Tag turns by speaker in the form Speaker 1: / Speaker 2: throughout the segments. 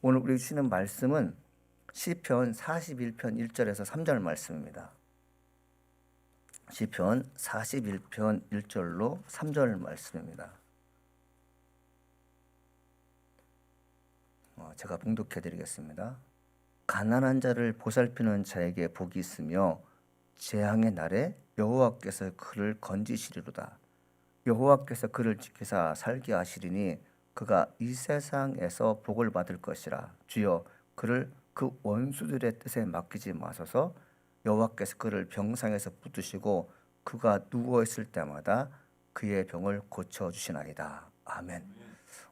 Speaker 1: 오늘 우리 주시는 말씀은 시편 41편 1절에서 3절 말씀입니다. 시편 41편 1절로 3절 말씀입니다. 제가 봉독해 드리겠습니다. 가난한 자를 보살피는 자에게 복이 있으며 재앙의 날에 여호와께서 그를 건지시리로다. 여호와께서 그를 지키사 살게 하시리니 그가 이 세상에서 복을 받을 것이라. 주여 그를 그 원수들의 뜻에 맡기지 마소서. 여호와께서 그를 병상에서 붙드시고 그가 누워 있을 때마다 그의 병을 고쳐 주시나이다. 아멘.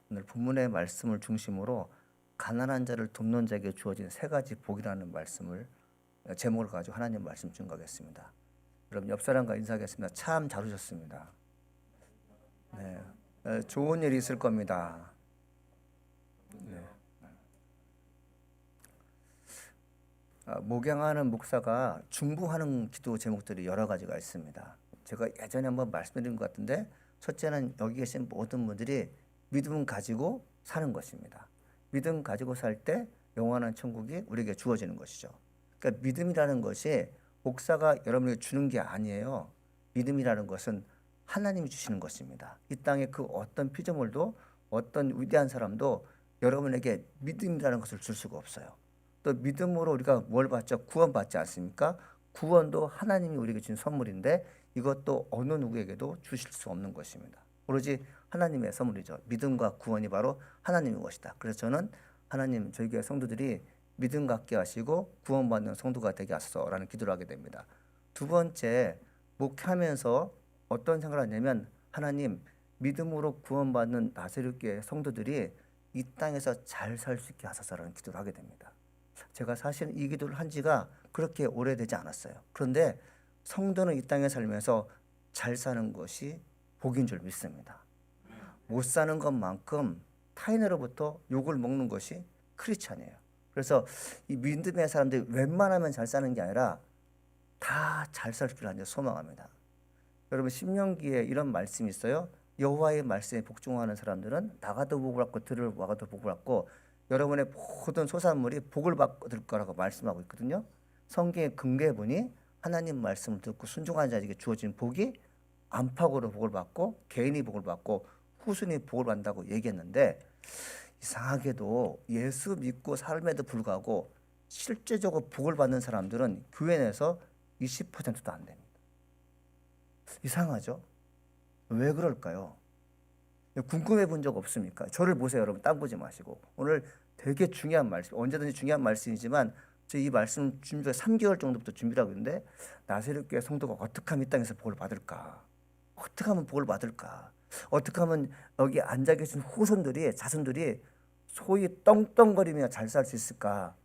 Speaker 1: 오늘 본문의 말씀을 중심으로 가난한 자를 돕는 자에게 주어진 세 가지 복이라는 말씀을 제목을 가지고 하나님 말씀 증거하겠습니다. 여러분 옆 사람과 인사하겠습니다. 참 잘 오셨습니다. 네, 좋은 일이 있을 겁니다. 네. 목양하는 목사가 중보하는 기도 제목들이 여러 가지가 있습니다. 제가 예전에 한번 말씀드린 것 같은데, 첫째는 여기 계신 모든 분들이 믿음 가지고 사는 것입니다. 믿음 가지고 살 때 영원한 천국이 우리에게 주어지는 것이죠. 그러니까 믿음이라는 것이 목사가 여러분에게 주는 게 아니에요. 믿음이라는 것은 하나님이 주시는 것입니다. 이 땅에 그 어떤 피조물도 어떤 위대한 사람도 여러분에게 믿음이라는 것을 줄 수가 없어요. 또 믿음으로 우리가 뭘 받죠? 구원받지 않습니까? 구원도 하나님이 우리에게 준 선물인데 이것도 어느 누구에게도 주실 수 없는 것입니다. 오로지 하나님의 선물이죠. 믿음과 구원이 바로 하나님의 것이다. 그래서 저는 하나님 저희 교회 성도들이 믿음 갖게 하시고 구원받는 성도가 되게 하소서라는 기도를 하게 됩니다. 두 번째, 목회하면서 어떤 생각을 하냐면, 하나님 믿음으로 구원받는 나세류교회 성도들이 이 땅에서 잘 살 수 있게 하소서라는 기도를 하게 됩니다. 제가 사실 이 기도를 한 지가 그렇게 오래되지 않았어요. 그런데 성도는 이 땅에 살면서 잘 사는 것이 복인 줄 믿습니다. 못 사는 것만큼 타인으로부터 욕을 먹는 것이 크리스찬이에요. 그래서 이 믿음의 사람들이 웬만하면 잘 사는 게 아니라 다 잘 살 줄 아는 소망합니다. 여러분 신명기에 이런 말씀이 있어요. 여호와의 말씀에 복종하는 사람들은 나가도 복을 받고 들어와도 복을 받고 여러분의 모든 소산물이 복을 받을 거라고 말씀하고 있거든요. 성경의 근거해보니 하나님 말씀을 듣고 순종하는 자에게 주어진 복이 안팎으로 복을 받고 개인이 복을 받고 후순위 복을 받는다고 얘기했는데, 이상하게도 예수 믿고 삶에도 불구하고 실제적으로 복을 받는 사람들은 교회 내에서 20%도 안 됩니다. 이상하죠? 왜 그럴까요? 궁금해 본 적 없습니까? 저를 보세요, 여러분. 딴 보지 마시고. 오늘 되게 중요한 말씀, 언제든지 중요한 말씀이지만 저 이 말씀 준비가 3개월 정도부터 준비를 하고 있는데, 나세류교회 성도가 어떻게 하면 이 땅에서 복을 받을까? 어떻게 하면 복을 받을까? 어떻게 하면 여기 앉아 계신 후손들이, 자손들이 소위 떵떵거리며 잘 살 수 있을까?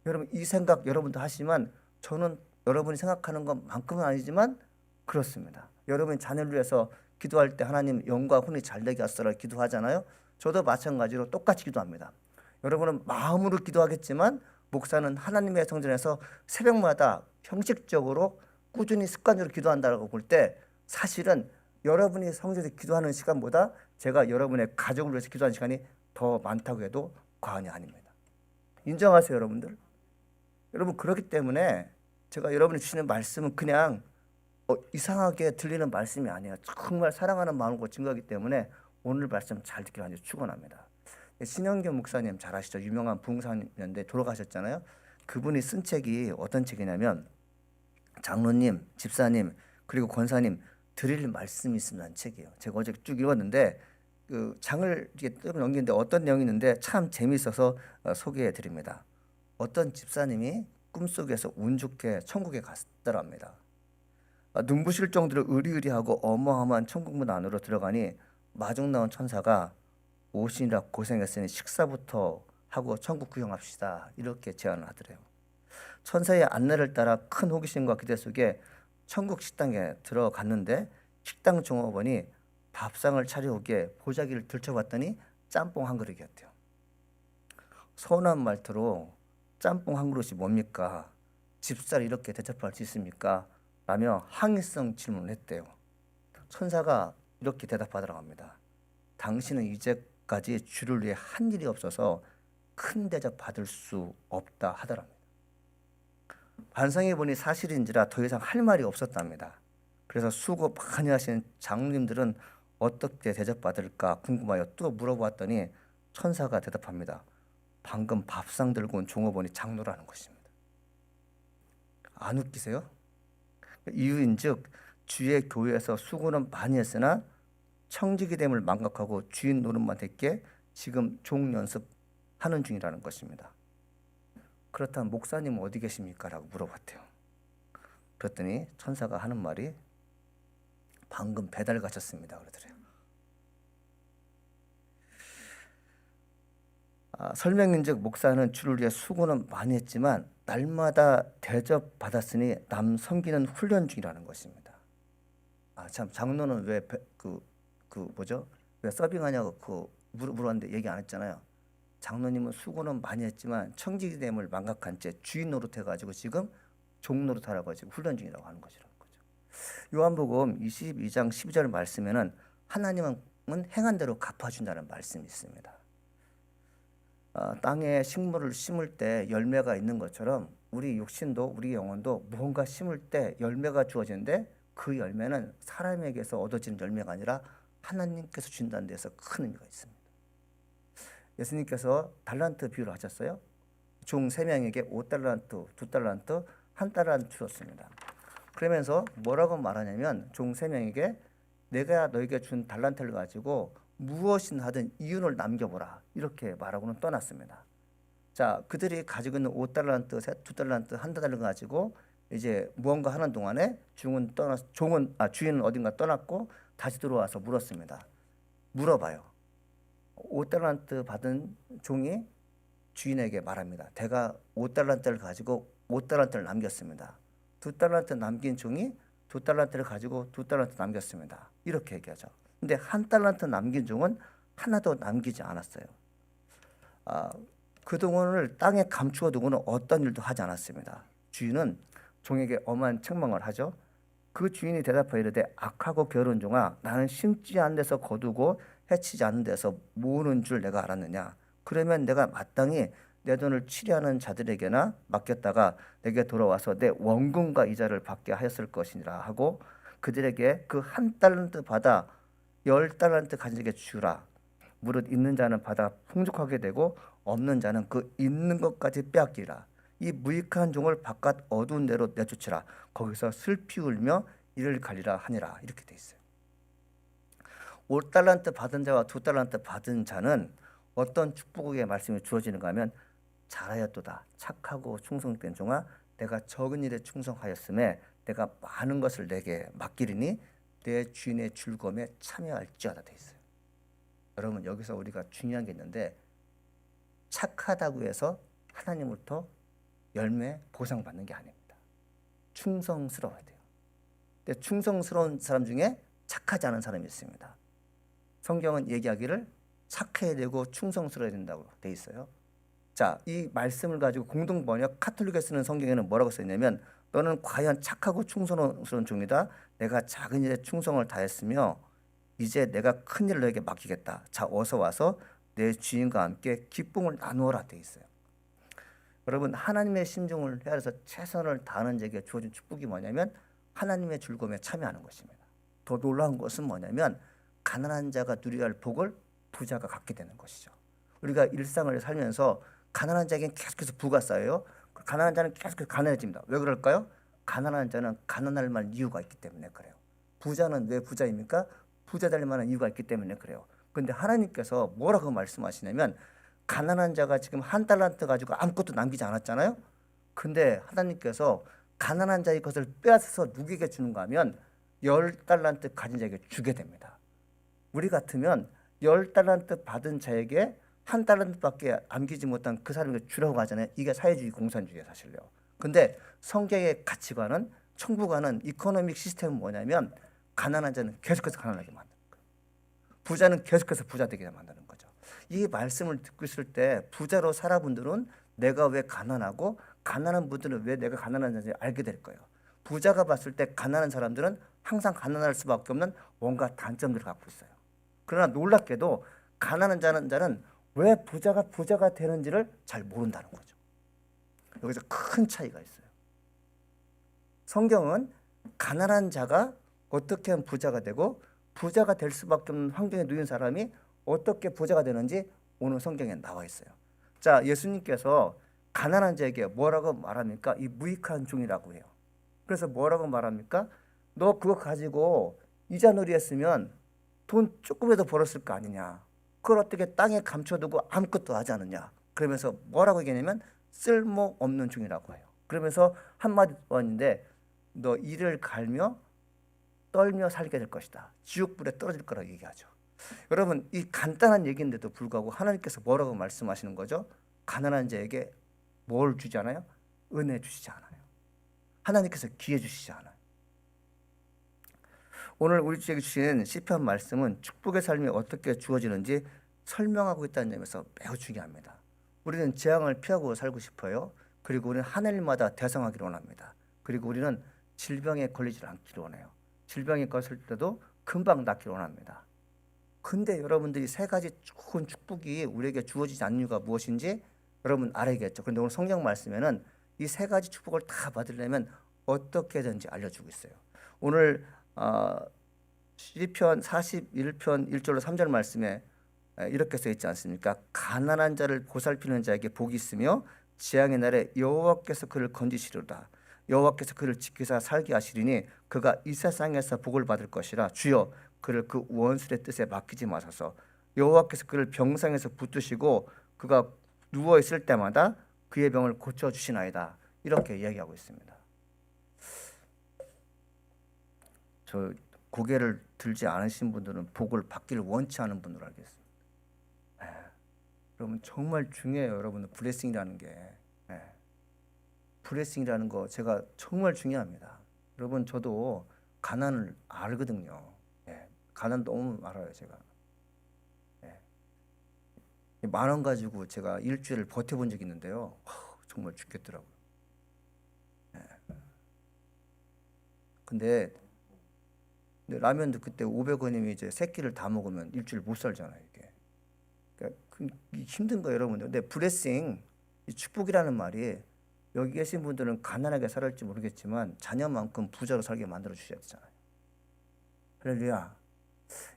Speaker 1: 여러분 이 생각 여러분도 하시지만 저는 여러분이 생각하는 것만큼은 아니지만 그렇습니다. 여러분이 자녀를 위해서 기도할 때 하나님 영과 혼이 잘되게 하소서 기도하잖아요. 저도 마찬가지로 똑같이 기도합니다. 여러분은 마음으로 기도하겠지만 목사는 하나님의 성전에서 새벽마다 형식적으로 꾸준히 습관적으로 기도한다고 볼 때, 사실은 여러분이 성전에서 기도하는 시간보다 제가 여러분의 가족을 위해서 기도하는 시간이 더 많다고 해도 과언이 아닙니다. 인정하세요, 여러분들? 여러분, 그렇기 때문에 제가 여러분이 주시는 말씀은 그냥 이상하게 들리는 말씀이 아니에요. 정말 사랑하는 마음으로 증거하기 때문에 오늘 말씀 잘 듣기를 아주 축원합니다. 신영경 목사님 잘 아시죠? 유명한 부흥사님인데 돌아가셨잖아요. 그분이 쓴 책이 어떤 책이냐면, 장로님, 집사님, 그리고 권사님 드릴 말씀이 있습니다는 책이에요. 제가 어제 쭉 읽었는데 그 장을 이렇게 쭉 넘기는데 어떤 내용이 있는데 참 재미있어서 소개해 드립니다. 어떤 집사님이 꿈속에서 운 좋게 천국에 갔더랍니다. 눈부실 정도로 으리으리하고 어마어마한 천국문 안으로 들어가니 마중 나온 천사가 오시느라 고생했으니 식사부터 하고 천국 구경합시다, 이렇게 제안을 하더래요. 천사의 안내를 따라 큰 호기심과 기대 속에 천국 식당에 들어갔는데 식당 종업원이 밥상을 차려오기에 보자기를 들춰봤더니 짬뽕 한 그릇이었대요. 서운한 말투로 짬뽕 한 그릇이 뭡니까? 집사를 이렇게 대접할 수 있습니까? 라며 항의성 질문을 했대요. 천사가 이렇게 대답하더라고 합니다. 당신은 이제까지 주를 위해 한 일이 없어서 큰 대접 받을 수 없다 하더랍니다. 반성해 보니 사실인지라 더 이상 할 말이 없었답니다. 그래서 수고 많이 하신 장로님들은 어떻게 대접받을까 궁금하여 또 물어보았더니 천사가 대답합니다. 방금 밥상 들고 온 종업원이 장로라는 것입니다. 안 웃기세요? 이유인즉 주의 교회에서 수고는 많이 했으나 청지기 됨을 망각하고 주인 노릇만 했기에 지금 종 연습하는 중이라는 것입니다. 그렇다면 목사님은 어디 계십니까? 라고 물어봤대요. 그랬더니 천사가 하는 말이 방금 배달 가셨습니다. 그러더래요. 설명인즉 목사는 주를 위해 수고는 많이 했지만 날마다 대접받았으니 남 섬기는 훈련 중이라는 것입니다. 참 장로는 왜 왜 서빙하냐고 물어봤는데 얘기 안 했잖아요. 장로님은 수고는 많이 했지만 청지기됨을 망각한 채 주인 노릇해가지고 지금 종 노릇하라고 가지고 훈련 중이라고 하는 것이라는 거죠. 요한복음 22장 12절 말씀에는 하나님은 행한 대로 갚아준다는 말씀이 있습니다. 땅에 식물을 심을 때 열매가 있는 것처럼 우리 육신도 우리 영혼도 무언가 심을 때 열매가 주어지는데 그 열매는 사람에게서 얻어지는 열매가 아니라 하나님께서 준다는 데서 큰 의미가 있습니다. 예수님께서 달란트 비유를 하셨어요. 종 3명에게 5달란트, 2달란트, 1달란트 주었습니다. 그러면서 뭐라고 말하냐면 종 3명에게 내가 너에게 준 달란트를 가지고 무엇이든 하든 이윤을 남겨보라 이렇게 말하고는 떠났습니다. 자, 그들이 가지고 있는 5달란트, 2달란트, 1달란트를 가지고 이제 무언가 하는 동안에 주인은 어딘가 떠났고 다시 들어와서 물었습니다. 물어봐요. 5달란트 받은 종이 주인에게 말합니다. 내가 5달란트를 가지고 5달란트를 남겼습니다. 2달란트 남긴 종이 2달란트를 가지고 2달란트 남겼습니다. 이렇게 얘기하죠. 근데 1달란트 남긴 종은 하나도 남기지 않았어요. 그 동안을 땅에 감추어 두고는 어떤 일도 하지 않았습니다. 주인은 종에게 엄한 책망을 하죠. 그 주인이 대답하여 이르되 악하고 게으른 종아, 나는 심지 않은 데서 거두고 해치지 않은 데서 모으는 줄 내가 알았느냐. 그러면 내가 마땅히 내 돈을 취리하는 자들에게나 맡겼다가 내게 돌아와서 내 원금과 이자를 받게 하였을 것이니라 하고 그들에게 그 1달란트 받아 10달란트 가진 자에게 주라. 무릇 있는 자는 받아 풍족하게 되고 없는 자는 그 있는 것까지 빼앗기라. 이 무익한 종을 바깥 어두운 데로 내쫓으라. 거기서 슬피 울며 이를 갈리라 하니라. 이렇게 돼 있어요. 5달란트 받은 자와 2달란트 받은 자는 어떤 축복의 말씀이 주어지는가 하면 잘하였도다. 착하고 충성된 종아, 내가 적은 일에 충성하였음에 내가 많은 것을 내게 맡기리니 내 주인의 즐거움에 참여할지어다 돼 있어요. 여러분, 여기서 우리가 중요한 게 있는데 착하다고 해서 하나님으로부터 열매 보상받는 게 아닙니다. 충성스러워야 돼요. 근데 충성스러운 사람 중에 착하지 않은 사람이 있습니다. 성경은 얘기하기를 착해야 되고 충성스러워야 된다고 돼 있어요. 자, 이 말씀을 가지고 공동 번역 카톨릭에 쓰는 성경에는 뭐라고 써 있냐면 너는 과연 착하고 충성스러운 종이다. 내가 작은 일에 충성을 다했으며 이제 내가 큰 일을 너에게 맡기겠다. 자, 어서 와서 내 주인과 함께 기쁨을 나누어라 돼 있어요. 여러분, 하나님의 심정을 헤아려서 최선을 다하는 자에게 주어진 축복이 뭐냐면 하나님의 즐거움에 참여하는 것입니다. 더 놀라운 것은 뭐냐면 가난한 자가 누려야 할 복을 부자가 갖게 되는 것이죠. 우리가 일상을 살면서 가난한 자에게는 계속해서 부가 쌓여요. 가난한 자는 계속해서 가난해집니다. 왜 그럴까요? 가난한 자는 가난할 만한 이유가 있기 때문에 그래요. 부자는 왜 부자입니까? 부자 될 만한 이유가 있기 때문에 그래요. 그런데 하나님께서 뭐라고 말씀하시냐면 가난한 자가 지금 1달란트 가지고 아무것도 남기지 않았잖아요. 근데 하나님께서 가난한 자의 것을 빼앗아서 누구에게 주는가 하면 10달란트 가진 자에게 주게 됩니다. 우리 같으면 10달란트 받은 자에게 1달란트밖에 남기지 못한 그 사람에게 주라고 하잖아요. 이게 사회주의 공산주의예요, 사실요. 근데 성경의 가치관은 천국과는 이코노믹 시스템은 뭐냐면 가난한 자는 계속해서 가난하게 만드는 거예요. 부자는 계속해서 부자 되게 만드는 거죠. 이 말씀을 듣고 있을 때 부자로 살아분들은 내가 왜 가난하고 가난한 분들은 왜 내가 가난한지 알게 될 거예요. 부자가 봤을 때 가난한 사람들은 항상 가난할 수밖에 없는 뭔가 단점들을 갖고 있어요. 그러나 놀랍게도 가난한 자는 왜 부자가 되는지를 잘 모른다는 거죠. 여기서 큰 차이가 있어요. 성경은 가난한 자가 어떻게 하면 부자가 되고 부자가 될 수밖에 없는 환경에 놓인 사람이 어떻게 부자가 되는지 오늘 성경에 나와 있어요. 자, 예수님께서 가난한 자에게 뭐라고 말합니까? 이 무익한 종이라고 해요. 그래서 뭐라고 말합니까? 너 그거 가지고 이자놀이 했으면 돈 조금이라도 벌었을 거 아니냐. 그걸 어떻게 땅에 감춰두고 아무것도 하지 않느냐. 그러면서 뭐라고 얘기하냐면 쓸모없는 종이라고 해요. 그러면서 한마디 더 하는데 너 이를 갈며 떨며 살게 될 것이다. 지옥불에 떨어질 거라고 얘기하죠. 여러분, 이 간단한 얘기인데도 불구하고 하나님께서 뭐라고 말씀하시는 거죠? 가난한 자에게 뭘 주지 않아요? 은혜 주시지 않아요. 하나님께서 기회 주시지 않아요. 오늘 우리에게 주신 시편 말씀은 축복의 삶이 어떻게 주어지는지 설명하고 있다는 점에서 매우 중요합니다. 우리는 재앙을 피하고 살고 싶어요. 그리고 우리는 하늘마다 대성하기를 원합니다. 그리고 우리는 질병에 걸리지 않기를 원해요. 질병에 걸렸을 때도 금방 낫기를 원합니다. 근데 여러분들이 세 가지 좋은 축복이 우리에게 주어지지 않는 이유가 무엇인지 여러분 알아야겠죠. 그런데 오늘 성경 말씀에는 이 세 가지 축복을 다 받으려면 어떻게든지 알려주고 있어요. 오늘 시편 41편 1절로 3절 말씀에 이렇게 써 있지 않습니까? 가난한 자를 보살피는 자에게 복이 있으며 재앙의 날에 여호와께서 그를 건지시리로다. 여호와께서 그를 지키사 살게 하시리니 그가 이 세상에서 복을 받을 것이라. 주여 그를 그 원수의 뜻에 맡기지 마소서. 여호와께서 그를 병상에서 붙드시고 그가 누워 있을 때마다 그의 병을 고쳐 주시나이다. 이렇게 이야기하고 있습니다. 저 고개를 들지 않으신 분들은 복을 받기를 원치 않은 분으로 알겠습니다. 여러분 정말 중요해요. 여러분 블레싱이라는 게 블레싱이라는 거 제가 정말 중요합니다. 여러분 저도 가난을 알거든요. 가난 너무 알아요. 제가 10,000원 가지고 제가 일주일을 버텨본 적이 있는데요. 정말 죽겠더라고요. 근데 라면도 그때 500원이면 이제 세 끼를 다 먹으면 일주일 못 살잖아요. 이게. 그러니까 힘든 거예요, 여러분들. 근데 블레싱, 이 축복이라는 말이 여기 계신 분들은 가난하게 살았을지 모르겠지만 자녀만큼 부자로 살게 만들어 주셔야 되잖아요. 할렐루야.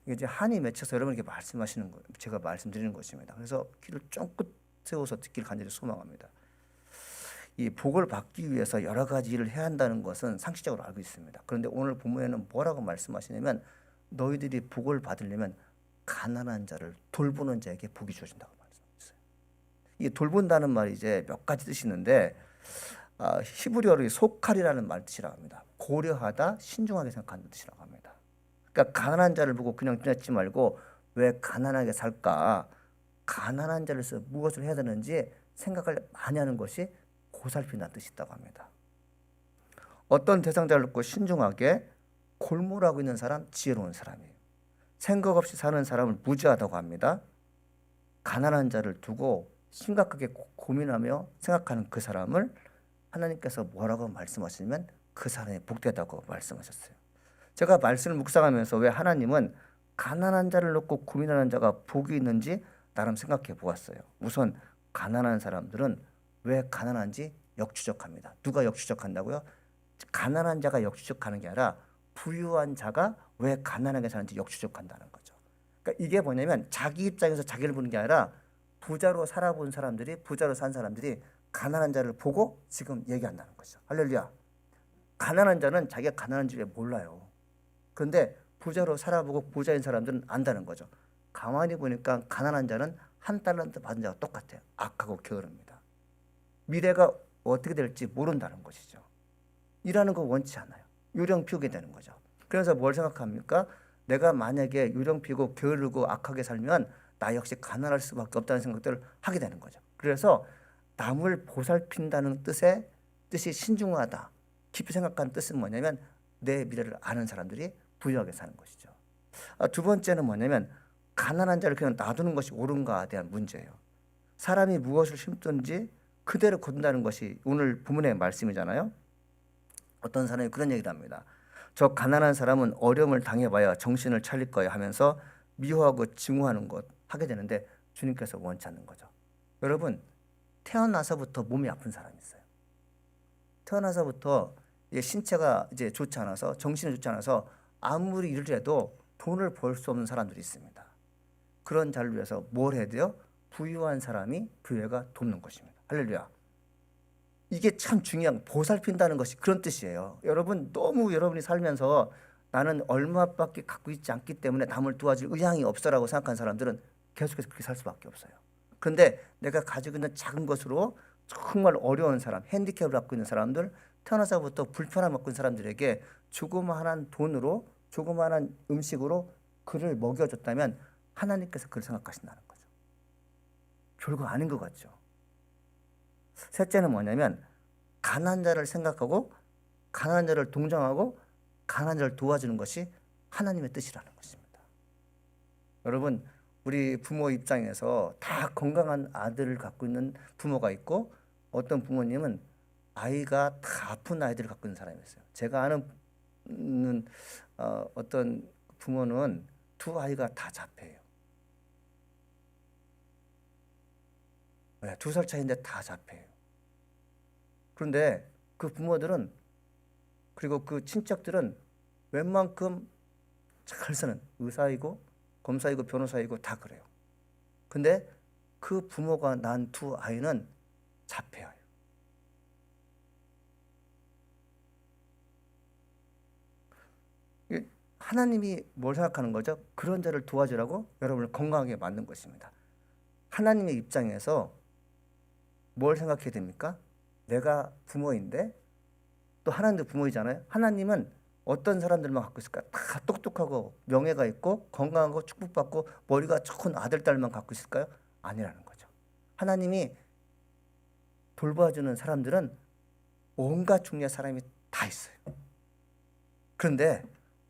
Speaker 1: 이게 이제 한이 맺혀서 여러분에게 말씀하시는 거예요. 제가 말씀드리는 것입니다. 그래서 귀를 쫑긋 세워서 듣기를 간절히 소망합니다. 이 복을 받기 위해서 여러 가지 일을 해야 한다는 것은 상식적으로 알고 있습니다. 그런데 오늘 본문에는 뭐라고 말씀하시냐면 너희들이 복을 받으려면 가난한 자를 돌보는 자에게 복이 주어진다고 말씀하셨어요. 이 돌본다는 말이 이제 몇 가지 뜻이 있는데 히브리어로 소칼이라는 말 뜻이라고 합니다. 고려하다, 신중하게 생각하는 뜻이라고 합니다. 그러니까 가난한 자를 보고 그냥 지나치지 말고 왜 가난하게 살까? 가난한 자로서 무엇을 해야 되는지 생각을 많이 하는 것이 보살핀다는 뜻이 있다고 합니다. 어떤 대상자를 놓고 신중하게 골몰하고 있는 사람, 지혜로운 사람이에요. 생각 없이 사는 사람을 무지하다고 합니다. 가난한 자를 두고 심각하게 고민하며 생각하는 그 사람을 하나님께서 뭐라고 말씀하시면 그 사람이 복되다고 말씀하셨어요. 제가 말씀을 묵상하면서 왜 하나님은 가난한 자를 놓고 고민하는 자가 복이 있는지 나름 생각해 보았어요. 우선 가난한 사람들은 왜 가난한지 역추적합니다. 누가 역추적한다고요? 가난한 자가 역추적하는 게 아니라 부유한 자가 왜 가난하게 사는지 역추적한다는 거죠. 그러니까 이게 뭐냐면 자기 입장에서 자기를 보는 게 아니라 부자로 살아본 사람들이, 부자로 산 사람들이 가난한 자를 보고 지금 얘기한다는 거죠. 할렐루야. 가난한 자는 자기가 가난한 줄 몰라요. 그런데 부자로 살아보고 부자인 사람들은 안다는 거죠. 가만히 보니까 가난한 자는 한 달란트 받은 자가 똑같아요. 악하고 게으릅니다. 미래가 어떻게 될지 모른다는 것이죠. 일하는 거 원치 않아요. 요령 피우게 되는 거죠. 그래서 뭘 생각합니까? 내가 만약에 요령 피우고 게으르고 악하게 살면 나 역시 가난할 수밖에 없다는 생각들을 하게 되는 거죠. 그래서 남을 보살핀다는 뜻이 신중하다, 깊이 생각하는 뜻은 뭐냐면 내 미래를 아는 사람들이 부유하게 사는 것이죠. 두 번째는 뭐냐면 가난한 자를 그냥 놔두는 것이 옳은가에 대한 문제예요. 사람이 무엇을 심든지 그대로 거둔다는 것이 오늘 본문의 말씀이잖아요. 어떤 사람이 그런 얘기를 합니다. 저 가난한 사람은 어려움을 당해봐야 정신을 차릴 거야 하면서 미워하고 증오하는 것 하게 되는데 주님께서 원치 않는 거죠. 여러분, 태어나서부터 몸이 아픈 사람이 있어요. 태어나서부터 이제 신체가 이제 좋지 않아서, 정신이 좋지 않아서 아무리 일을 해도 돈을 벌 수 없는 사람들이 있습니다. 그런 자를 위해서 뭘 해야 돼요? 부유한 사람이 교회가 돕는 것입니다. 할렐루야. 이게 참 중요한, 보살핀다는 것이 그런 뜻이에요. 여러분, 너무 여러분이 살면서 나는 얼마밖에 갖고 있지 않기 때문에 남을 도와줄 의향이 없어라고 생각하는 사람들은 계속해서 그렇게 살 수밖에 없어요. 그런데 내가 가지고 있는 작은 것으로 정말 어려운 사람, 핸디캡을 갖고 있는 사람들, 태어나서부터 불편함을 갖고 있는 사람들에게 조그마한 돈으로, 조그마한 음식으로 그를 먹여줬다면 하나님께서 그를 생각하신다는 거죠. 별거 아닌 것 같죠. 셋째는 뭐냐면, 가난한 자를 생각하고 가난한 자를 동정하고 가난한 자를 도와주는 것이 하나님의 뜻이라는 것입니다. 여러분, 우리 부모 입장에서 다 건강한 아들을 갖고 있는 부모가 있고, 어떤 부모님은 아이가 다 아픈 아이들을 갖고 있는 사람이 있어요. 제가 아는 어떤 부모는 두 아이가 다 자폐예요. 2살 차이인데 다 자폐예요. 그런데 그 부모들은, 그리고 그 친척들은 웬만큼 잘 사는 의사이고 검사이고 변호사이고 다 그래요. 근데 그 부모가 낳은 두 아이는 자폐예요. 하나님이 뭘 생각하는 거죠? 그런 자를 도와주라고 여러분을 건강하게 만든 것입니다. 하나님의 입장에서 뭘 생각해야 됩니까? 내가 부모인데, 또 하나님도 부모이잖아요. 하나님은 어떤 사람들만 갖고 있을까? 다 똑똑하고 명예가 있고 건강하고 축복받고 머리가 좋은 아들, 딸만 갖고 있을까요? 아니라는 거죠. 하나님이 돌봐주는 사람들은 온갖 종류의 사람이 다 있어요. 그런데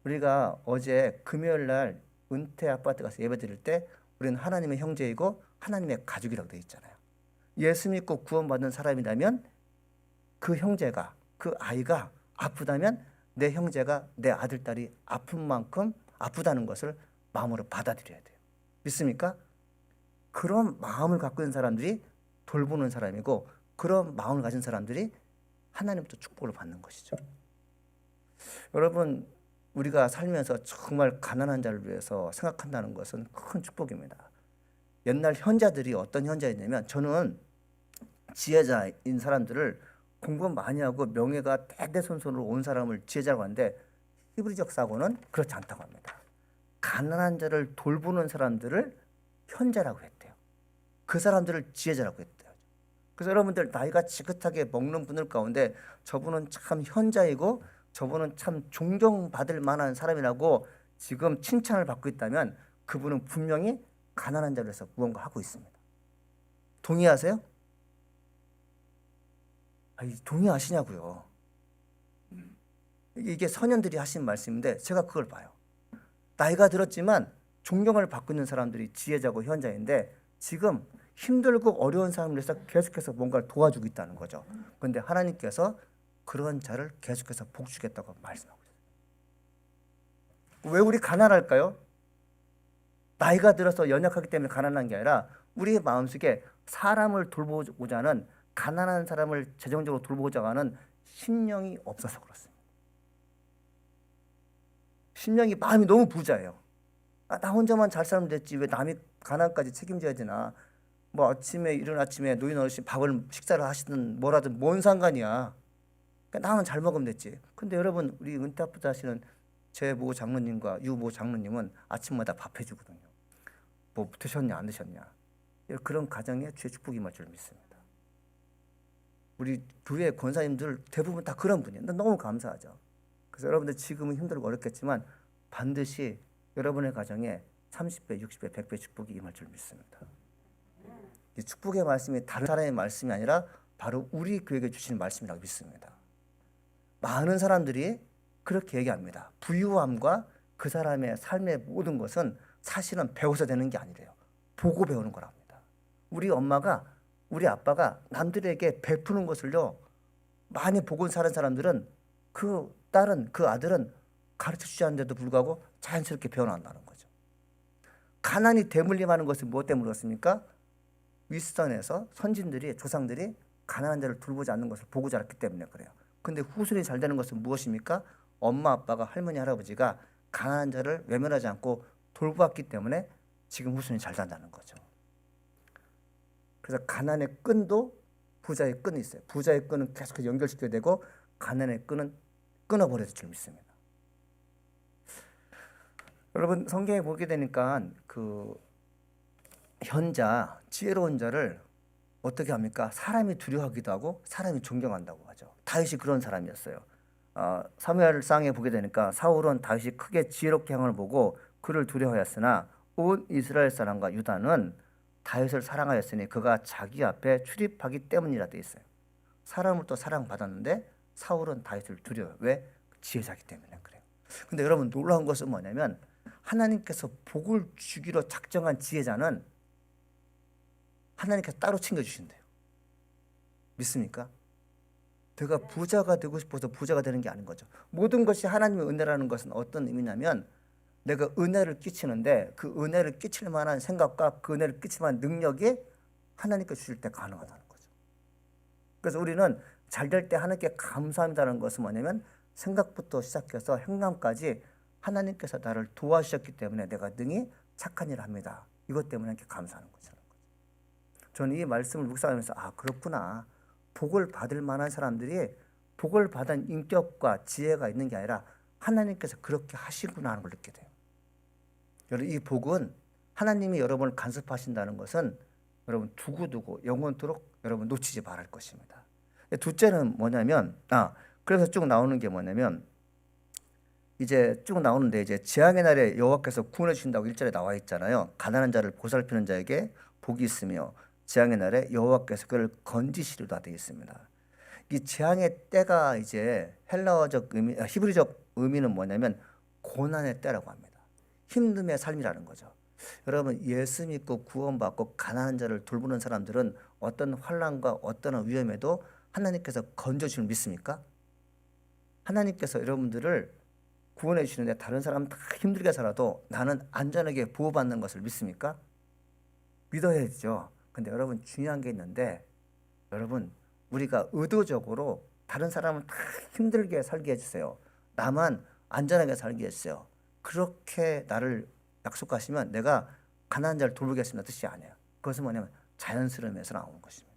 Speaker 1: 우리가 어제 금요일 날 은퇴 아파트 가서 예배 드릴 때 우리는 하나님의 형제이고 하나님의 가족이라고 되어 있잖아요. 예수 믿고 구원받은 사람이라면 그 형제가, 그 아이가 아프다면 내 형제가, 내 아들, 딸이 아픈 만큼 아프다는 것을 마음으로 받아들여야 돼요. 믿습니까? 그런 마음을 갖고 있는 사람들이 돌보는 사람이고, 그런 마음을 가진 사람들이 하나님부터 축복을 받는 것이죠. 여러분, 우리가 살면서 정말 가난한 자를 위해서 생각한다는 것은 큰 축복입니다. 옛날 현자들이 어떤 현자였냐면, 저는 지혜자인 사람들을 공부 많이 하고 명예가 대대손손으로 온 사람을 지혜자라고 하는데, 히브리적 사고는 그렇지 않다고 합니다. 가난한 자를 돌보는 사람들을 현자라고 했대요. 그 사람들을 지혜자라고 했대요. 그래서 여러분들 나이가 지긋하게 먹는 분들 가운데 저분은 참 현자이고 저분은 참 존경받을 만한 사람이라고 지금 칭찬을 받고 있다면, 그분은 분명히 가난한 자를 위해서 무언가 하고 있습니다. 동의하세요? 동의하시냐고요. 이게 선현들이 하신 말씀인데 제가 그걸 봐요. 나이가 들었지만 존경을 받고 있는 사람들이 지혜자고 현자인데, 지금 힘들고 어려운 사람을 위해서 계속해서 뭔가를 도와주고 있다는 거죠. 그런데 하나님께서 그런 자를 계속해서 복주겠다고 말씀하고 있어요. 왜 우리 가난할까요? 나이가 들어서 연약하기 때문에 가난한 게 아니라 우리의 마음속에 사람을 돌보고자 하는, 가난한 사람을 재정적으로 돌보고자 하는 심령이 없어서 그렇습니다. 심령이, 마음이 너무 부자예요. 나 혼자만 잘 살면 됐지 왜 남이 가난까지 책임져야 되나. 뭐 아침에, 이른 아침에 노인 어르신 밥을 식사를 하시든 뭐라든 뭔 상관이야. 그러니까 나만 잘 먹으면 됐지. 근데 여러분, 우리 은퇴 아파트 하시는 제 모 장로님과 유 모 장로님은 아침마다 밥 해주거든요. 뭐 드셨냐 안 드셨냐. 그런 가정에 주의 축복이 임할 줄 믿습니다. 우리 교회 권사님들 대부분 다 그런 분이에요. 너무 감사하죠. 그래서 여러분들 지금은 힘들고 어렵겠지만 반드시 여러분의 가정에 30배, 60배, 100배 축복이 임할 줄 믿습니다. 이 축복의 말씀이 다른 사람의 말씀이 아니라 바로 우리 교회에 주시는 말씀이라고 믿습니다. 많은 사람들이 그렇게 얘기합니다. 부유함과 그 사람의 삶의 모든 것은 사실은 배워서 되는 게 아니래요. 보고 배우는 거랍니다. 우리 엄마가, 우리 아빠가 남들에게 베푸는 것을요, 많이 보고 사는 사람들은 그 딸은, 그 아들은 가르쳐 주지 않는데도 불구하고 자연스럽게 배워난다는 거죠. 가난이 대물림하는 것은 무엇 때문에 그렇습니까? 윗선에서 선진들이 조상들이 가난한 자를 돌보지 않는 것을 보고 자랐기 때문에 그래요. 근데 후손이 잘 되는 것은 무엇입니까? 엄마 아빠가 할머니 할아버지가 가난한 자를 외면하지 않고 돌보았기 때문에 지금 후손이 잘 산다는 거죠. 그래서 가난의 끈도 부자의 끈이 있어요. 부자의 끈은 계속 연결시켜야 되고 가난의 끈은 끊어버려야 될 줄 믿습니다. 여러분 성경에 보게 되니까 그 현자, 지혜로운 자를 어떻게 합니까? 사람이 두려워하기도 하고 사람이 존경한다고 하죠. 다윗이 그런 사람이었어요. 사무엘상에 보게 되니까 사울은 다윗이 크게 지혜롭게 행함을 보고 그를 두려워하였으나 온 이스라엘 사람과 유다는 다윗을 사랑하였으니 그가 자기 앞에 출입하기 때문이라 되어 있어요. 사람을 또 사랑받았는데 사울은 다윗을 두려워해요. 왜? 지혜자기 때문에 그래요. 근데 여러분 놀라운 것은 뭐냐면 하나님께서 복을 주기로 작정한 지혜자는 하나님께서 따로 챙겨주신대요. 믿습니까? 내가 부자가 되고 싶어서 부자가 되는 게 아닌 거죠. 모든 것이 하나님의 은혜라는 것은 어떤 의미냐면 내가 은혜를 끼치는데 그 은혜를 끼칠 만한 생각과 그 은혜를 끼칠 만한 능력이 하나님께 주실 때 가능하다는 거죠. 그래서 우리는 잘 될 때 하나님께 감사한다는 것은 뭐냐면 생각부터 시작해서 행동까지 하나님께서 나를 도와주셨기 때문에 내가 능히 착한 일을 합니다. 이것 때문에 이렇게 감사하는 거죠. 저는 이 말씀을 묵상하면서 그렇구나. 복을 받을 만한 사람들이 복을 받은 인격과 지혜가 있는 게 아니라 하나님께서 그렇게 하시구나 하는 걸 느끼게 돼요. 여러분 이 복은 하나님이 여러분을 간섭하신다는 것은 여러분 두고두고 영원토록 여러분 놓치지 말할 것입니다. 둘째는 뭐냐면 그래서 쭉 나오는 게 뭐냐면 이제 쭉 나오는데 이제 재앙의 날에 여호와께서 구원해 주신다고 1절에 나와 있잖아요. 가난한 자를 보살피는 자에게 복이 있으며 재앙의 날에 여호와께서 그를 건지시리라 되어 있습니다. 이 재앙의 때가 이제 헬라어적 의미, 히브리적 의미는 뭐냐면 고난의 때라고 합니다. 힘듦의 삶이라는 거죠. 여러분 예수 믿고 구원받고 가난한 자를 돌보는 사람들은 어떤 환난과 어떤 위험에도 하나님께서 건져주는 믿습니까? 하나님께서 여러분들을 구원해 주시는데 다른 사람은 다 힘들게 살아도 나는 안전하게 보호받는 것을 믿습니까? 믿어야죠. 근데 여러분 중요한 게 있는데 여러분 우리가 의도적으로 다른 사람은 다 힘들게 살게 해주세요. 나만 안전하게 살게 해주세요. 그렇게 나를 약속하시면 내가 가난한 자를 돌보겠습니다 뜻이 아니에요. 그것은 뭐냐면 자연스러움에서 나오는 것입니다.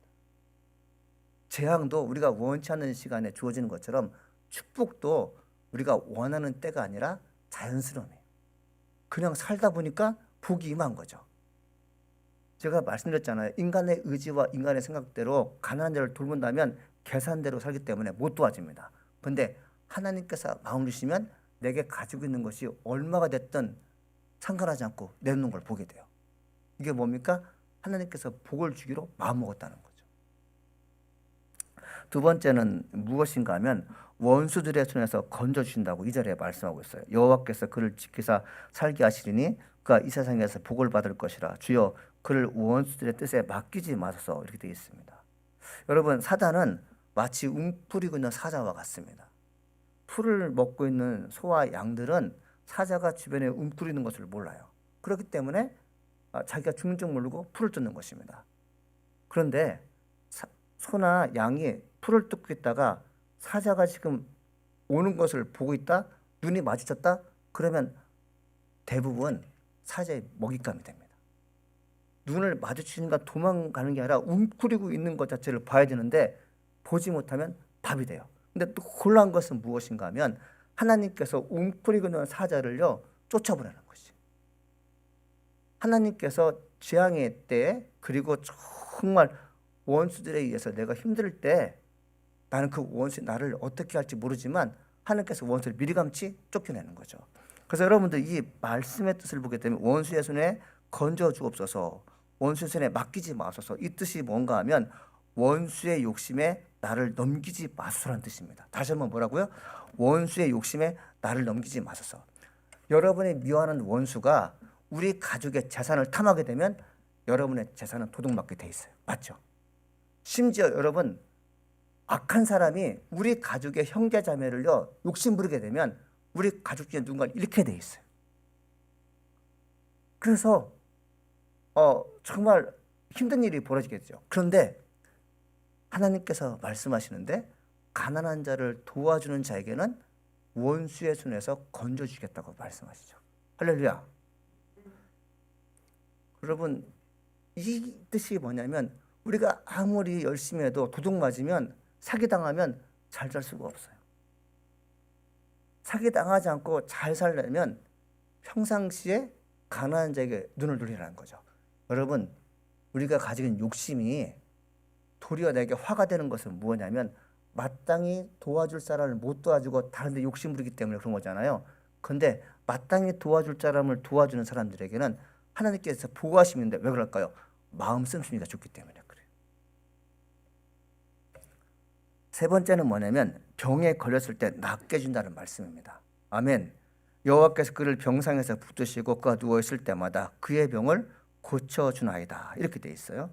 Speaker 1: 재앙도 우리가 원치 않는 시간에 주어지는 것처럼 축복도 우리가 원하는 때가 아니라 자연스러움이에요. 그냥 살다 보니까 복이 임한 거죠. 제가 말씀드렸잖아요. 인간의 의지와 인간의 생각대로 가난한 자를 돌본다면 계산대로 살기 때문에 못 도와줍니다. 그런데 하나님께서 마음 주시면 내게 가지고 있는 것이 얼마가 됐든 상관하지 않고 내놓는 걸 보게 돼요. 이게 뭡니까? 하나님께서 복을 주기로 마음먹었다는 거죠. 두 번째는 무엇인가 하면 원수들의 손에서 건져주신다고 2절에 말씀하고 있어요. 여호와께서 그를 지키사 살게 하시리니 그가 이 세상에서 복을 받을 것이라. 주여 그를 원수들의 뜻에 맡기지 마소서. 이렇게 되어 있습니다. 여러분 사단은 마치 웅크리고 있는 사자와 같습니다. 풀을 먹고 있는 소와 양들은 사자가 주변에 웅크리는 것을 몰라요. 그렇기 때문에 자기가 죽는 줄 모르고 풀을 뜯는 것입니다. 그런데 소나 양이 풀을 뜯고 있다가 사자가 지금 오는 것을 보고 있다, 눈이 마주쳤다, 그러면 대부분 사자의 먹잇감이 됩니다. 눈을 마주치니까 도망가는 게 아니라 웅크리고 있는 것 자체를 봐야 되는데 보지 못하면 밥이 돼요. 근데 또 곤란한 것은 무엇인가 하면 하나님께서 웅크리고 있는 사자를요 쫓아보라는 것이. 하나님께서 재앙의 때에 그리고 정말 원수들에 의해서 내가 힘들 때 나는 그 원수 나를 어떻게 할지 모르지만 하나님께서 원수를 미리감치 쫓겨내는 거죠. 그래서 여러분들 이 말씀의 뜻을 보게 되면 원수의 손에 건져 주옵소서, 원수의 손에 맡기지 마소서. 이 뜻이 뭔가 하면 원수의 욕심에 나를 넘기지 마소서라는 뜻입니다. 다시 한번 뭐라고요? 원수의 욕심에 나를 넘기지 마소서. 여러분의 미워하는 원수가 우리 가족의 재산을 탐하게 되면 여러분의 재산은 도둑맞게 돼 있어요. 맞죠? 심지어 여러분 악한 사람이 우리 가족의 형제 자매를요 욕심 부리게 되면 우리 가족 중에 누군가를 잃게 돼 있어요. 그래서 정말 힘든 일이 벌어지겠죠. 그런데 하나님께서 말씀하시는데 가난한 자를 도와주는 자에게는 원수의 손에서 건져주겠다고 말씀하시죠. 할렐루야. 여러분, 이 뜻이 뭐냐면 우리가 아무리 열심히 해도 도둑 맞으면 사기당하면 잘 살 수가 없어요. 사기당하지 않고 잘 살려면 평상시에 가난한 자에게 눈을 돌리라는 거죠. 여러분, 우리가 가지고 있는 욕심이 도리어 내게 화가 되는 것은 무엇이냐면 마땅히 도와줄 사람을 못 도와주고 다른 데 욕심 부리기 때문에 그런 거잖아요. 근데 마땅히 도와줄 사람을 도와주는 사람들에게는 하나님께서 보호하시는데 왜 그럴까요? 마음 씀씀이가 좋기 때문에 그래요. 세 번째는 뭐냐면 병에 걸렸을 때 낫게 해준다는 말씀입니다. 아멘. 여호와께서 그를 병상에서 붙드시고 그가 누워있을 때마다 그의 병을 고쳐주나이다. 이렇게 돼 있어요.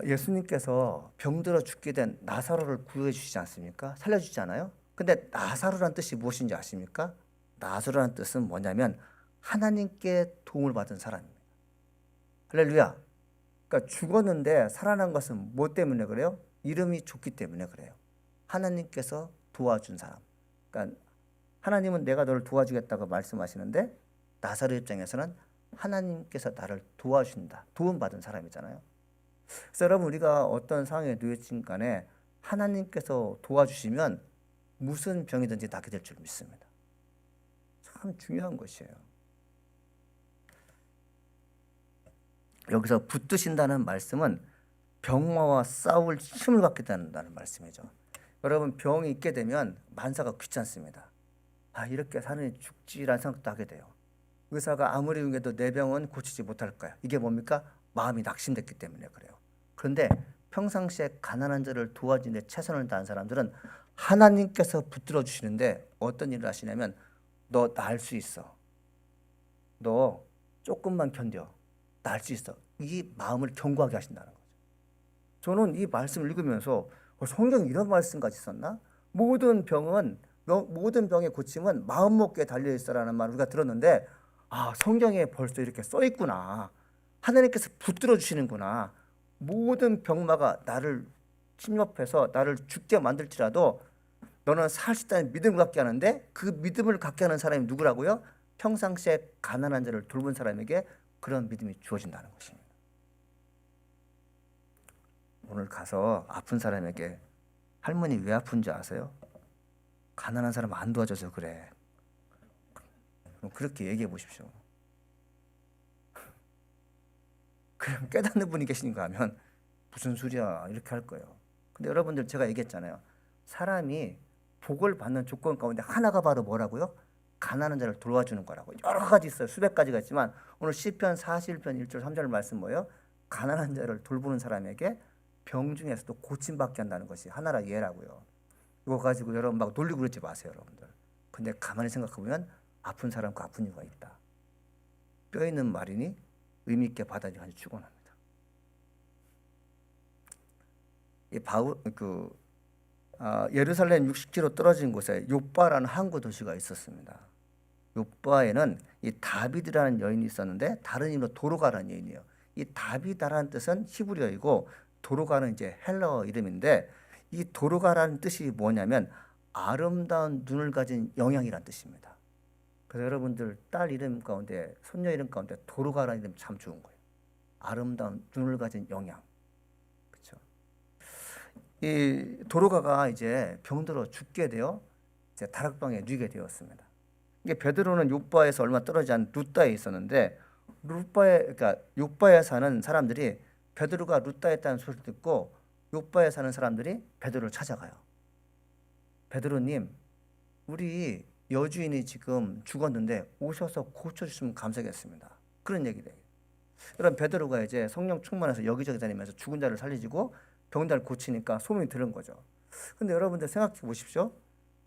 Speaker 1: 예수님께서 병들어 죽게 된 나사로를 구해주시지 않습니까? 살려주지 않아요? 근데 나사로란 뜻이 무엇인지 아십니까? 나사로란 뜻은 뭐냐면 하나님께 도움을 받은 사람입니다. 할렐루야. 그러니까 죽었는데 살아난 것은 뭐 때문에 그래요? 이름이 좋기 때문에 그래요. 하나님께서 도와준 사람. 그러니까 하나님은 내가 너를 도와주겠다고 말씀하시는데 나사로 입장에서는 하나님께서 나를 도와준다. 도움받은 사람이잖아요. 그래서 여러분, 우리가 어떤 상황에 놓여진 간에 하나님께서 도와주시면 무슨 병이든지 낫게 될 줄 믿습니다. 참 중요한 것이에요. 여기서 붙드신다는 말씀은 병마와 싸울 힘을 갖게 된다는 말씀이죠. 여러분, 병이 있게 되면 만사가 귀찮습니다. 이렇게 사느니 죽지라는 생각도 하게 돼요. 의사가 아무리 응해도 내 병은 고치지 못할까요? 이게 뭡니까? 마음이 낙심됐기 때문에 그래요. 그런데 평상시에 가난한 자를 도와주는 데 최선을 다한 사람들은 하나님께서 붙들어 주시는데 어떤 일을 하시냐면 너 나을 수 있어. 너 조금만 견뎌. 나을 수 있어. 이 마음을 견고하게 하신다는 거죠. 저는 이 말씀을 읽으면서 성경에 이런 말씀까지 있었나? 모든 병의 고침은 마음 먹기에 달려 있어라는 말을 우리가 들었는데 성경에 벌써 이렇게 써 있구나. 하나님께서 붙들어 주시는구나. 모든 병마가 나를 침입해서 나를 죽게 만들지라도 너는 살 수 있다는 믿음을 갖게 하는데 그 믿음을 갖게 하는 사람이 누구라고요? 평상시에 가난한 자를 돌본 사람에게 그런 믿음이 주어진다는 것입니다. 오늘 가서 아픈 사람에게 할머니 왜 아픈지 아세요? 가난한 사람 안 도와줘서 그래. 그렇게 얘기해 보십시오. 그냥 깨닫는 분이 계신가 하면 무슨 소리야 이렇게 할 거예요. 근데 여러분들, 제가 얘기했잖아요. 사람이 복을 받는 조건 가운데 하나가 바로 뭐라고요? 가난한 자를 도와주는 거라고. 여러 가지 있어요. 수백 가지가 있지만 오늘 시편 41편 1절 3절 말씀 뭐예요? 가난한 자를 돌보는 사람에게 병 중에서도 고침받게 한다는 것이 하나라 예라고요. 이거 가지고 여러분 막 놀리고 그러지 마세요, 여러분들. 근데 가만히 생각해보면 아픈 사람과 아픈 이유가 있다. 뼈 있는 말이니 의미 있게 받아들여 아주 축원합니다. 예루살렘 60km 떨어진 곳에 요바라는 항구 도시가 있었습니다. 요바에는 이 다비드라는 여인이 있었는데 다른 이름으로 도로가라는 여인이에요. 이 다비다라는 뜻은 히브리어이고 도로가는 이제 헬라어 이름인데 이 도로가라는 뜻이 뭐냐면 아름다운 눈을 가진 영양이라는 뜻입니다. 그래서 여러분들 딸 이름 가운데 손녀 이름 가운데 도로가라는 이름 참 좋은 거예요. 아름다운 눈을 가진 영양. 그렇죠? 이 도로가가 이제 병들어 죽게 되어 이제 다락방에 누이게 되었습니다. 이게 베드로는 요바에서 얼마 떨어지지 않은 루다에 있었는데 그러니까 요바에 사는 사람들이 베드로가 루다에 있다는 소리를 듣고 요바에 사는 사람들이 베드로를 찾아가요. 베드로님, 우리 여주인이 지금 죽었는데 오셔서 고쳐주시면 감사하겠습니다. 그런 얘기를 해요. 여러분, 베드로가 이제 성령 충만해서 여기저기 다니면서 죽은 자를 살리고 병자를 고치니까 소문이 들은 거죠. 근데 여러분들 생각해 보십시오.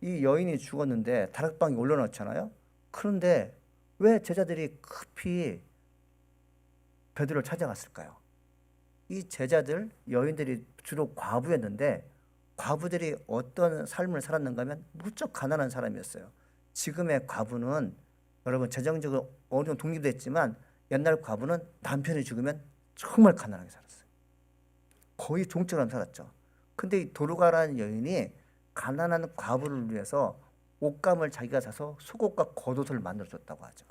Speaker 1: 이 여인이 죽었는데 다락방에 올려놓잖아요. 그런데 왜 제자들이 급히 베드로를 찾아갔을까요? 이 제자들, 여인들이 주로 과부였는데 과부들이 어떤 삶을 살았는가 하면 무척 가난한 사람이었어요. 지금의 과부는 여러분 재정적으로 어느 정도 독립됐지만 옛날 과부는 남편이 죽으면 정말 가난하게 살았어요. 거의 종처럼 살았죠. 근데 이 도르가라는 여인이 가난한 과부를 위해서 옷감을 자기가 사서 속옷과 겉옷을 만들어줬다고 하죠.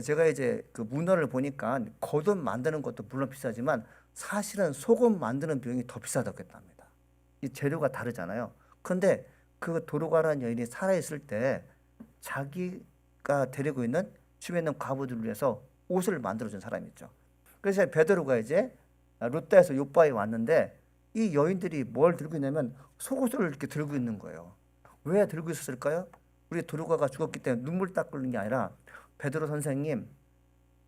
Speaker 1: 제가 이제 그 문헌을 보니까 겉옷 만드는 것도 물론 비싸지만 사실은 속옷 만드는 비용이 더 비싸다고 했답니다. 이 재료가 다르잖아요. 그런데 그 도르가라는 여인이 살아있을 때 자기가 데리고 있는 주변에 있는 과부들을 위해서 옷을 만들어준 사람이죠. 그래서 베드로가 이제 루다에서 요바에 왔는데 이 여인들이 뭘 들고 있냐면 속옷을 이렇게 들고 있는 거예요. 왜 들고 있었을까요? 우리 도르가가 죽었기 때문에 눈물 닦는 게 아니라 베드로 선생님,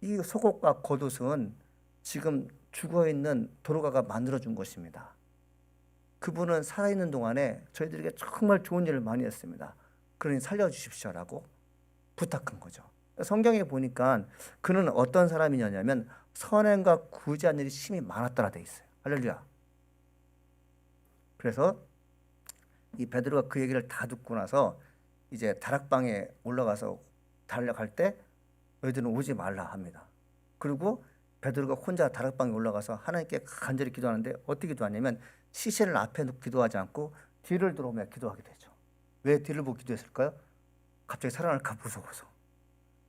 Speaker 1: 이 속옷과 겉옷은 지금 죽어있는 도르가가 만들어준 것입니다. 그분은 살아있는 동안에 저희들에게 정말 좋은 일을 많이 했습니다. 그러니 살려주십시오라고 부탁한 거죠. 성경에 보니까 그는 어떤 사람이냐면 선행과 구제한 일이 심히 많았더라 돼 있어요. 할렐루야. 그래서 이 베드로가 그 얘기를 다 듣고 나서 이제 다락방에 올라가서 달려갈 때 너희들은 오지 말라 합니다. 그리고 베드로가 혼자 다락방에 올라가서 하나님께 간절히 기도하는데 어떻게 기도하냐면 시신을 앞에 놓고 기도하지 않고 뒤를 돌아보며 기도하게 되죠. 왜 뒤를 보고 기도했을까요? 갑자기 살아날까 무서워서.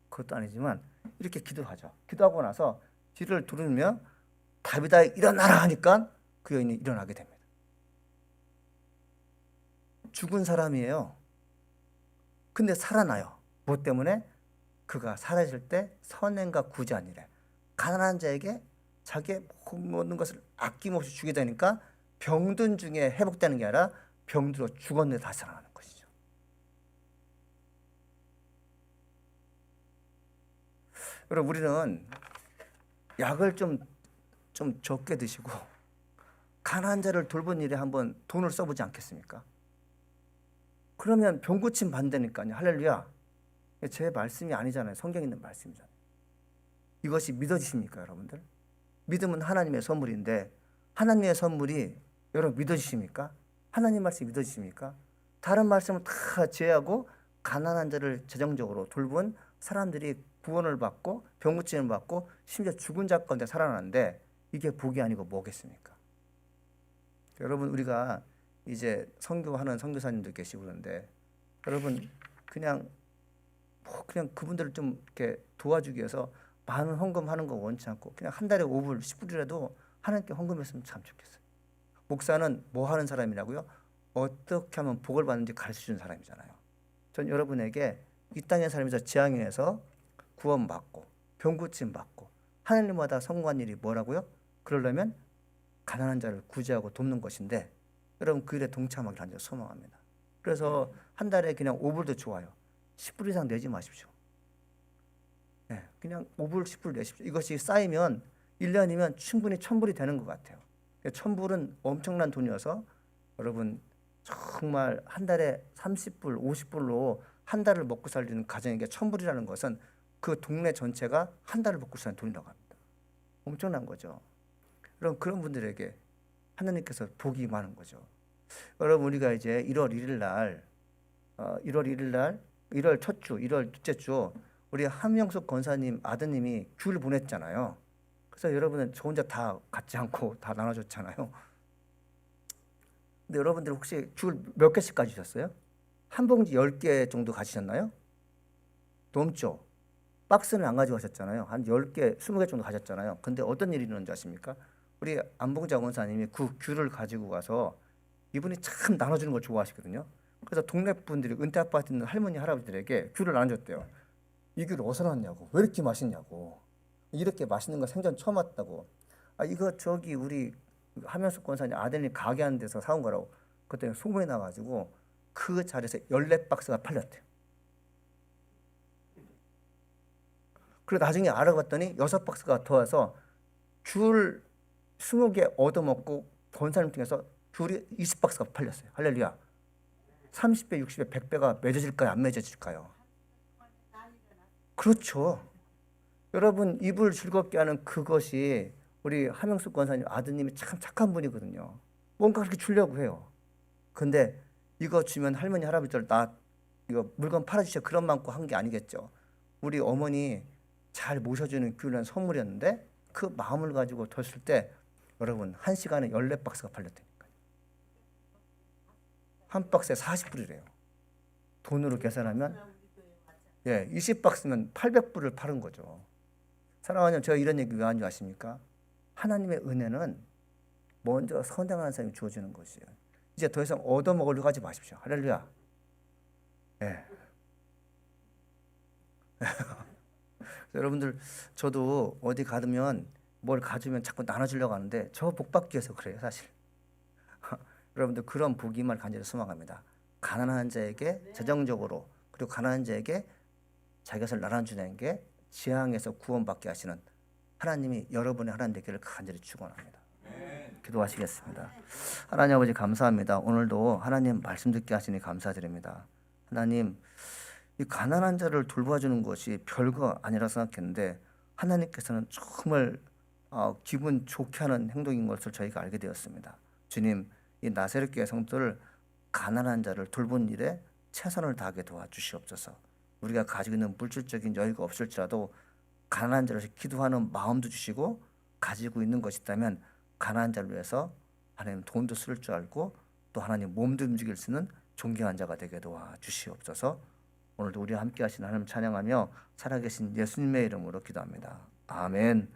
Speaker 1: 그것도 아니지만 이렇게 기도하죠. 기도하고 나서 뒤를 돌으며 다윗아 일어나라 하니까 그 여인이 일어나게 됩니다. 죽은 사람이에요. 근데 살아나요. 뭐 때문에? 그가 살아있을 때 선행과 구제한 일에 가난한 자에게 자기의 모든 것을 아낌없이 주게 되니까 병든 중에 회복되는 게 아니라 병들어 죽었는데 다시 살아나는 것이죠. 여러분 우리는 약을 좀 적게 드시고 가난한 자를 돌본 일에 한번 돈을 써보지 않겠습니까? 그러면 병 고침 받는다니까요. 할렐루야. 제 말씀이 아니잖아요. 성경에 있는 말씀이잖아요. 이것이 믿어지십니까 여러분들? 믿음은 하나님의 선물인데 하나님의 선물이 여러분 믿어지십니까? 하나님 말씀이 믿어지십니까? 다른 말씀은 다 제하고 가난한 자를 재정적으로 돌본 사람들이 구원을 받고 병 고침을 받고 심지어 죽은 자 가운데 살아나는데 이게 복이 아니고 뭐겠습니까? 여러분 우리가 이제 선교하는 선교사님들 계시고 그런데 여러분 그냥 그분들을 좀 이렇게 도와주기 위해서 많은 헌금하는 거 원치 않고 그냥 한 달에 5불, 10불이라도 하나님께 헌금했으면 참 좋겠어요. 목사는 뭐 하는 사람이라고요? 어떻게 하면 복을 받는지 가르쳐주는 사람이잖아요. 전 여러분에게 이 땅의 삶에서 지향해서 구원받고 병고침 받고 하나님마다 성공한 일이 뭐라고요? 그러려면 가난한 자를 구제하고 돕는 것인데 여러분 그 일에 동참하기를 소망합니다. 그래서 한 달에 그냥 5불도 좋아요. 10불 이상 내지 마십시오. 네, 그냥 5불, 10불 내십시오. 이것이 쌓이면 1년이면 충분히 1000불이 되는 것 같아요. 1000불은 엄청난 돈이어서 여러분 정말 한 달에 30불, 50불로 한 달을 먹고 살리는 가정에게 1000불이라는 것은 그 동네 전체가 한 달을 먹고 사는 돈이라고 합니다. 엄청난 거죠. 여러분 그런 분들에게 하나님께서 복이 많은 거죠. 여러분 우리가 이제 1월 1일 날 1월 첫 주, 1월 둘째 주 우리 함영숙 권사님 아드님이 귤을 보냈잖아요. 그래서 여러분은 저 혼자 다 갖지 않고 다 나눠줬잖아요. 근데 여러분들 혹시 귤 몇 개씩 가지셨어요? 한 봉지 10개 정도 가지셨나요? 넘죠? 박스는 안 가져가셨잖아요. 한 10개, 20개 정도 가졌잖아요. 근데 어떤 일이 일어난지 아십니까? 우리 안봉자 권사님이 그 귤을 가지고 가서 이분이 참 나눠주는 걸 좋아하시거든요. 그래서 동네 분들이 은퇴 아파트 있는 할머니 할아버지들에게 귤을 나눠줬대요. 이 귤 어디서 났냐고, 왜 이렇게 맛있냐고, 이렇게 맛있는 거 생전 처음 왔다고. 이거 저기 우리 함영숙 권사님 아드님 가게 하는 데서 사온 거라고. 그때 소문이 나가지고 그 자리에서 14박스가 팔렸대요. 그리고 나중에 알아봤더니 6박스가 더 와서 귤 20개 얻어먹고 권사님 통해서 귤이 20박스가 팔렸어요. 할렐루야. 30배, 60배, 100배가 맺어질까요? 안 맺어질까요? 그렇죠. 여러분 입을 즐겁게 하는 그것이 우리 함영숙 권사님 아드님이 참 착한 분이거든요. 뭔가 그렇게 주려고 해요. 근데 이거 주면 할머니 할아버지들 나 이거 물건 팔아주셔 그런 많고 한 게 아니겠죠. 우리 어머니 잘 모셔주는 귀한 선물이었는데 그 마음을 가지고 뒀을 때 여러분 1시간에 14박스가 팔렸다니까요. 한 박스에 40불이래요. 돈으로 계산하면 20박스면 800불을 파는 거죠. 사랑하는 제가 이런 얘기 왜 하는 줄 아십니까? 하나님의 은혜는 먼저 선행하는 사람이 주어지는 것이에요. 이제 더 이상 얻어먹으려고 하지 마십시오. 할렐루야. 예. 여러분들 저도 어디 가면 뭘 가지면 자꾸 나눠주려고 하는데 저 복 받기 위해서 그래요, 사실. 여러분들 그런 복임을 간절히 소망합니다. 가난한 자에게 재정적으로 그리고 가난한 자에게 자기 것을 나눠주는 게 지향에서 구원받게 하시는 하나님이 여러분의 하나님 되기를 간절히 축원합니다. 기도하시겠습니다. 하나님 아버지 감사합니다. 오늘도 하나님 말씀 듣게 하시니 감사드립니다. 하나님 이 가난한 자를 돌봐주는 것이 별거 아니라 생각했는데 하나님께서는 정말 기분 좋게 하는 행동인 것을 저희가 알게 되었습니다. 주님, 이 나사렛 교회 성도들 가난한 자를 돌보는 일에 최선을 다하게 도와주시옵소서. 우리가 가지고 있는 물질적인 여유가 없을지라도 가난한 자를 위해서 기도하는 마음도 주시고 가지고 있는 것이 있다면 가난한 자를 위해서 하나님 돈도 쓸 줄 알고 또 하나님 몸도 움직일 수 있는 존경한 자가 되게 도와주시옵소서. 오늘도 우리와 함께 하시는 하나님 찬양하며 살아계신 예수님의 이름으로 기도합니다. 아멘.